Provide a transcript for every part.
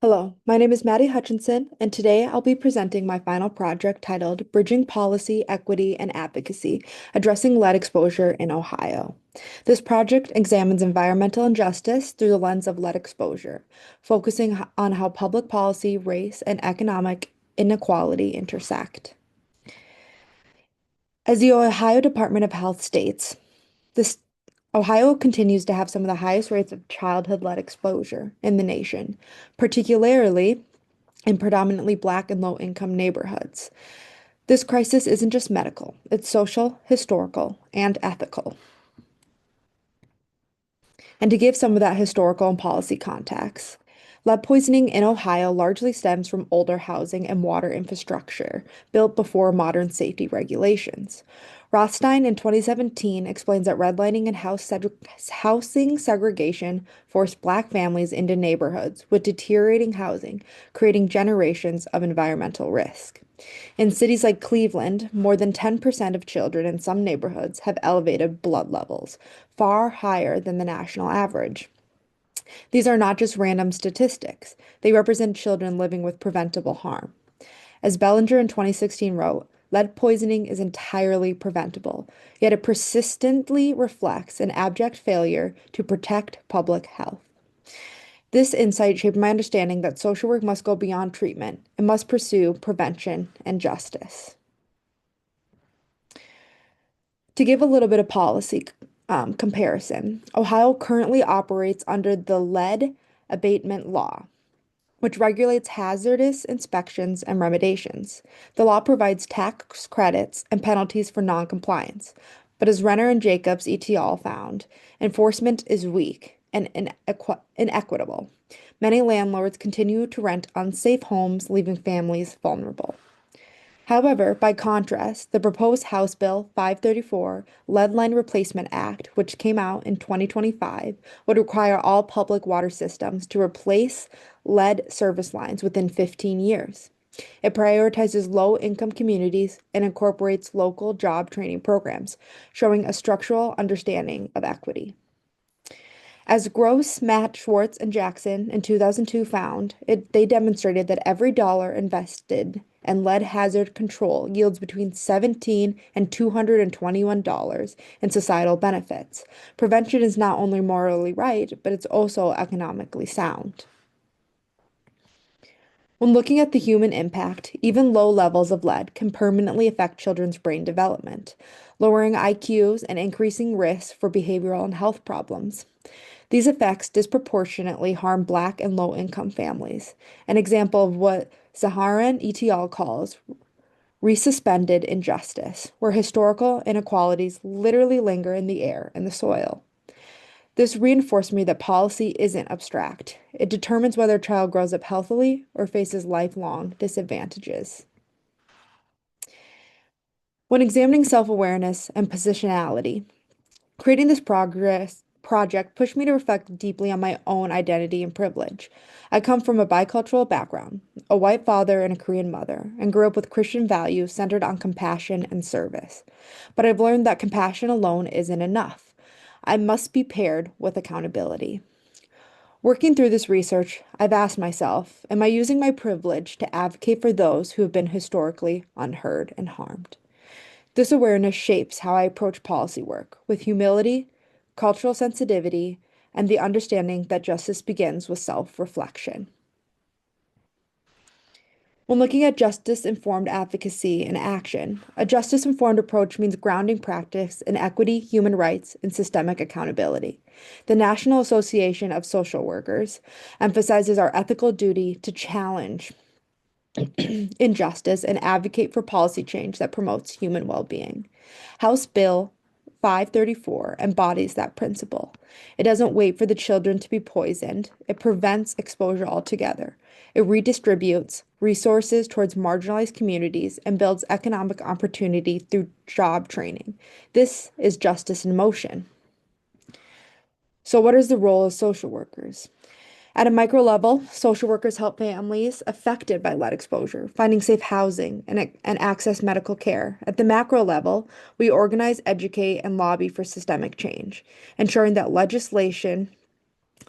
Hello, my name is Maddie Hutchinson, and today I'll be presenting my final project titled Bridging Policy, Equity, and Advocacy, Addressing Lead Exposure in Ohio. This project examines environmental injustice through the lens of lead exposure, focusing on how public policy, race, and economic inequality intersect. As the Ohio Department of Health states, this Ohio continues to have some of the highest rates of childhood lead exposure in the nation, particularly in predominantly Black and low-income neighborhoods. This crisis isn't just medical, it's social, historical, and ethical. And to give some of that historical and policy context, lead poisoning in Ohio largely stems from older housing and water infrastructure built before modern safety regulations. Rothstein in 2017 explains that redlining and housing segregation forced Black families into neighborhoods with deteriorating housing, creating generations of environmental risk. In cities like Cleveland, more than 10% of children in some neighborhoods have elevated blood levels, far higher than the national average. These are not just random statistics, they represent children living with preventable harm. As Bellinger in 2016 wrote, lead poisoning is entirely preventable, yet it persistently reflects an abject failure to protect public health. This insight shaped my understanding that social work must go beyond treatment and must pursue prevention and justice. To give a little bit of policy comparison, Ohio currently operates under the Lead Abatement Law, which regulates hazardous inspections and remediations. The law provides tax credits and penalties for noncompliance, but as Renner and Jacobs et al. Found, enforcement is weak and inequitable. Many landlords continue to rent unsafe homes, leaving families vulnerable. However, by contrast, the proposed House Bill 534 Lead Line Replacement Act, which came out in 2025, would require all public water systems to replace lead service lines within 15 years. It prioritizes low-income communities and incorporates local job training programs, showing a structural understanding of equity. As Gross, Matt, Schwartz, and Jackson in 2002 found, they demonstrated that every dollar invested in lead hazard control yields between $17 and $221 in societal benefits. Prevention is not only morally right, but it's also economically sound. When looking at the human impact, even low levels of lead can permanently affect children's brain development, lowering IQs and increasing risks for behavioral and health problems. These effects disproportionately harm Black and low-income families, an example of what Zaharan et al. Calls resuspended injustice, where historical inequalities literally linger in the air and the soil. This reinforced me that policy isn't abstract. It determines whether a child grows up healthily or faces lifelong disadvantages. When examining self-awareness and positionality, creating this project pushed me to reflect deeply on my own identity and privilege. I come from a bicultural background, a white father and a Korean mother, and grew up with Christian values centered on compassion and service. But I've learned that compassion alone isn't enough. I must be paired with accountability. Working through this research, I've asked myself, am I using my privilege to advocate for those who have been historically unheard and harmed? This awareness shapes how I approach policy work with humility, cultural sensitivity, and the understanding that justice begins with self-reflection. When looking at justice-informed advocacy and action, a justice-informed approach means grounding practice in equity, human rights, and systemic accountability. The National Association of Social Workers emphasizes our ethical duty to challenge injustice and advocate for policy change that promotes human well-being. House Bill 534 embodies that principle. It doesn't wait for the children to be poisoned. It prevents exposure altogether. It redistributes resources towards marginalized communities and builds economic opportunity through job training. This is justice in motion. So, what is the role of social workers? At a micro level, social workers help families affected by lead exposure, finding safe housing and access medical care. At the macro level, we organize, educate, and lobby for systemic change, ensuring that legislation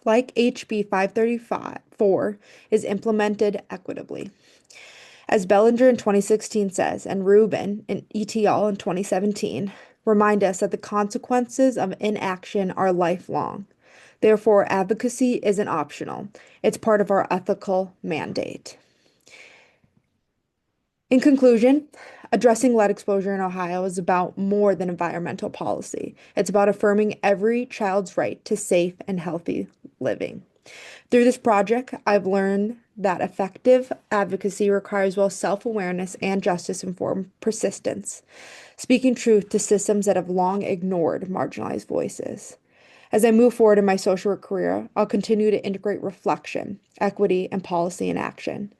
like HB 534, is implemented equitably. As Bellinger in 2016 says, and Rubin and et al. In 2017, remind us that the consequences of inaction are lifelong. Therefore, advocacy isn't optional, it's part of our ethical mandate. In conclusion, addressing lead exposure in Ohio is about more than environmental policy. It's about affirming every child's right to safe and healthy living. Through this project, I've learned that effective advocacy requires both self-awareness and justice-informed persistence, speaking truth to systems that have long ignored marginalized voices. As I move forward in my social work career, I'll continue to integrate reflection, equity, and policy in action.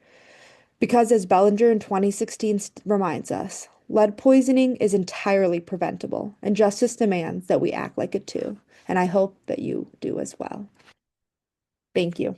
Because, as Bellinger in 2016 reminds us, lead poisoning is entirely preventable, and justice demands that we act like it too. And I hope that you do as well. Thank you.